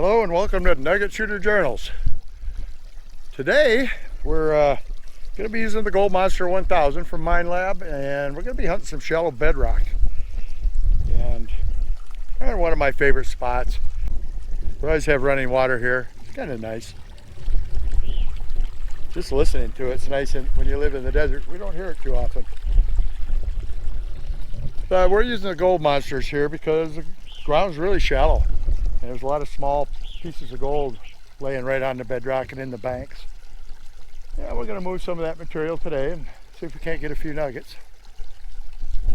Hello and welcome to Nugget Shooter Journals. Today we're going to be using the Gold Monster 1000 from Mine Lab, and we're going to be hunting some shallow bedrock. And one of my favorite spots. We always have running water here. It's kind of nice. Just listening to it's nice, and when you live in the desert, we don't hear it too often. But we're using the Gold Monsters here because the ground's really shallow. And there's a lot of small pieces of gold laying right on the bedrock and in the banks. Yeah, we're going to move some of that material today and see if we can't get a few nuggets.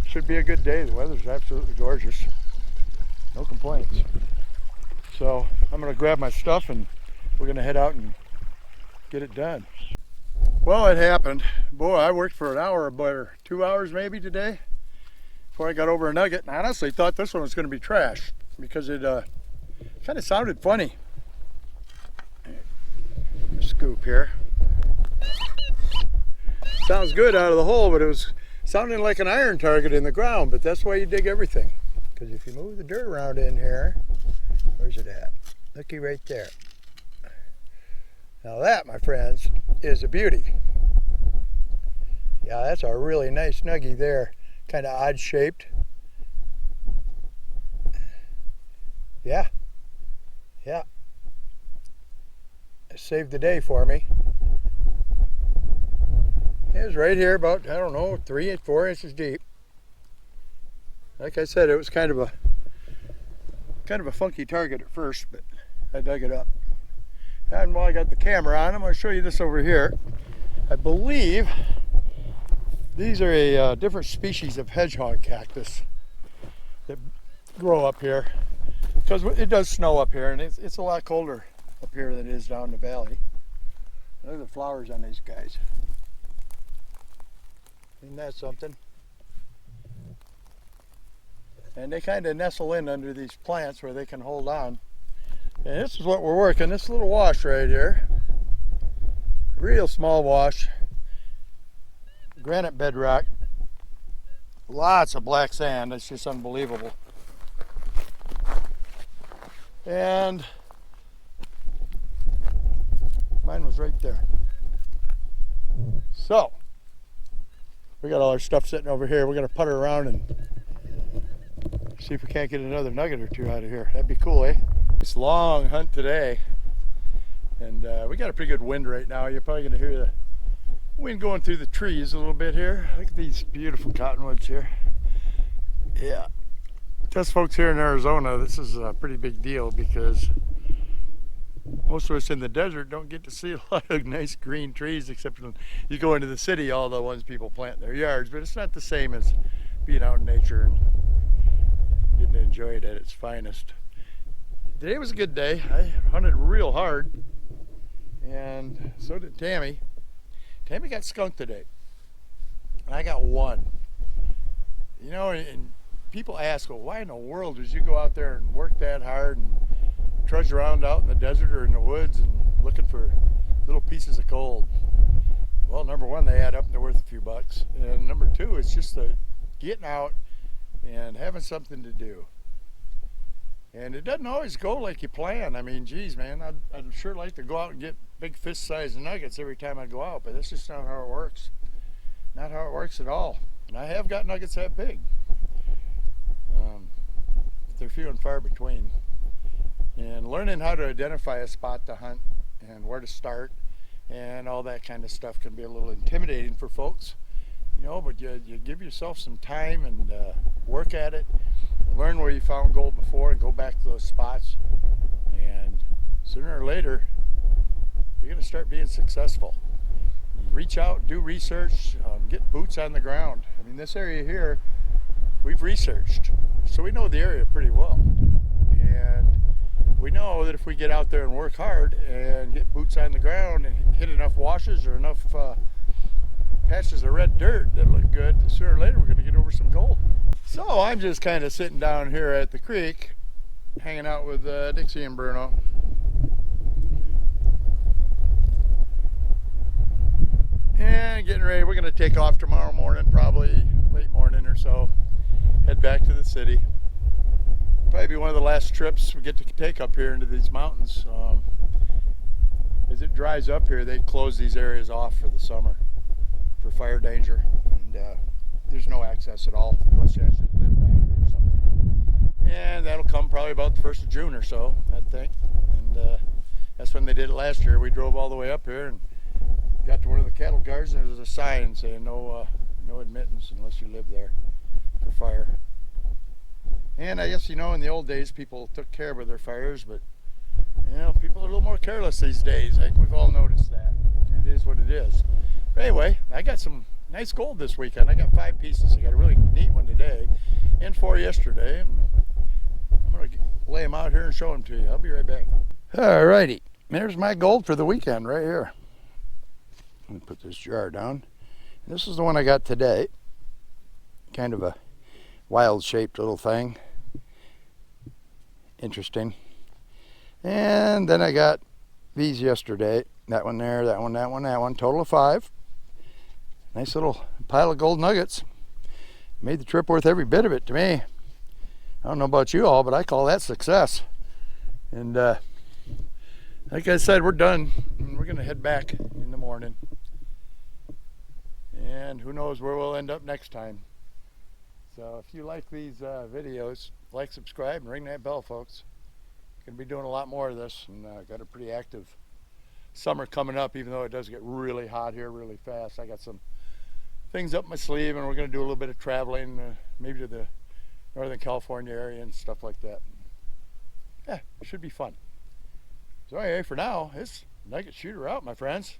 Should be a good day. The weather's absolutely gorgeous. No complaints. So I'm going to grab my stuff and we're going to head out and get it done. Well, it happened. Boy, I worked for an hour or 2 hours maybe today before I got over a nugget. And I honestly thought this one was going to be trash because it kind of sounded funny. Scoop here. Sounds good out of the hole, but it was sounding like an iron target in the ground. But that's why you dig everything. Because if you move the dirt around in here, where's it at? Looky right there. Now that, my friends, is a beauty. Yeah, that's a really nice nuggie there. Kind of odd shaped. Yeah. Yeah, it saved the day for me. It was right here about, I don't know, 3 or 4 inches deep. Like I said, it was kind of a funky target at first, but I dug it up. And while I got the camera on, I'm going to show you this over here. I believe these are a different species of hedgehog cactus that grow up here. Because it does snow up here, and it's a lot colder up here than it is down in the valley. Look at the flowers on these guys. Isn't that something? And they kind of nestle in under these plants where they can hold on. And this is what we're working, this little wash right here. Real small wash. Granite bedrock. Lots of black sand, it's just unbelievable. And mine was right there. So we got all our stuff sitting over here. We're going to putter around and see if we can't get another nugget or two out of here. That'd be cool, eh? It's a long hunt today, and we got a pretty good wind right now. You're probably going to hear the wind going through the trees a little bit here. Look at these beautiful cottonwoods here. Yeah. To us folks here in Arizona, this is a pretty big deal because most of us in the desert don't get to see a lot of nice green trees, except when you go into the city, all the ones people plant in their yards. But it's not the same as being out in nature and getting to enjoy it at its finest. Today was a good day. I hunted real hard, and so did Tammy. Tammy got skunked today. I got one. You know, and people ask, well, why in the world did you go out there and work that hard and trudge around out in the desert or in the woods and looking for little pieces of gold? Well, number one, they add up and they're worth a few bucks. And number two, it's just the getting out and having something to do. And it doesn't always go like you plan. I mean, geez, man, I'd sure like to go out and get big fist-sized nuggets every time I go out, but that's just not how it works. Not how it works at all. And I have got nuggets that big. They're few and far between. And learning how to identify a spot to hunt and where to start and all that kind of stuff can be a little intimidating for folks, you know, but you give yourself some time and work at it, learn where you found gold before and go back to those spots, and sooner or later you're going to start being successful. You reach out, do research, get boots on the ground. I mean, this area here we've researched, so we know the area pretty well, and we know that if we get out there and work hard and get boots on the ground and hit enough washes or enough patches of red dirt that look good, sooner or later we're going to get over some gold. So I'm just kind of sitting down here at the creek hanging out with Dixie and Bruno. And getting ready. We're going to take off tomorrow morning, probably late morning or so. Head back to the city. Probably be one of the last trips we get to take up here into these mountains. As it dries up here, they close these areas off for the summer for fire danger, and there's no access at all unless you actually live back here or something. And that'll come probably about the 1st of June or so, I'd think. And that's when they did it last year. We drove all the way up here and got to one of the cattle guards, and there was a sign saying no admittance unless you live there for fire. And I guess, in the old days people took care of their fires, but people are a little more careless these days. I think we've all noticed that. And it is what it is. But anyway, I got some nice gold this weekend. I got 5 pieces. I got a really neat one today and 4 yesterday. And I'm going to lay them out here and show them to you. I'll be right back. Alrighty, there's my gold for the weekend right here. Let me put this jar down. This is the one I got today. Kind of a wild shaped little thing. Interesting. And then I got these yesterday. That one there, that one, that one, that one. Total of 5. Nice little pile of gold nuggets. Made the trip worth every bit of it to me. I don't know about you all, but I call that success. And like I said, we're done. We're going to head back in the morning. And who knows where we'll end up next time. So if you like these videos, like, subscribe, and ring that bell, folks. Going to be doing a lot more of this, and got a pretty active summer coming up, even though it does get really hot here really fast. I got some things up my sleeve, and we're going to do a little bit of traveling, maybe to the Northern California area and stuff like that. Yeah, it should be fun. So anyway, for now, it's Nugget Shooter out, my friends.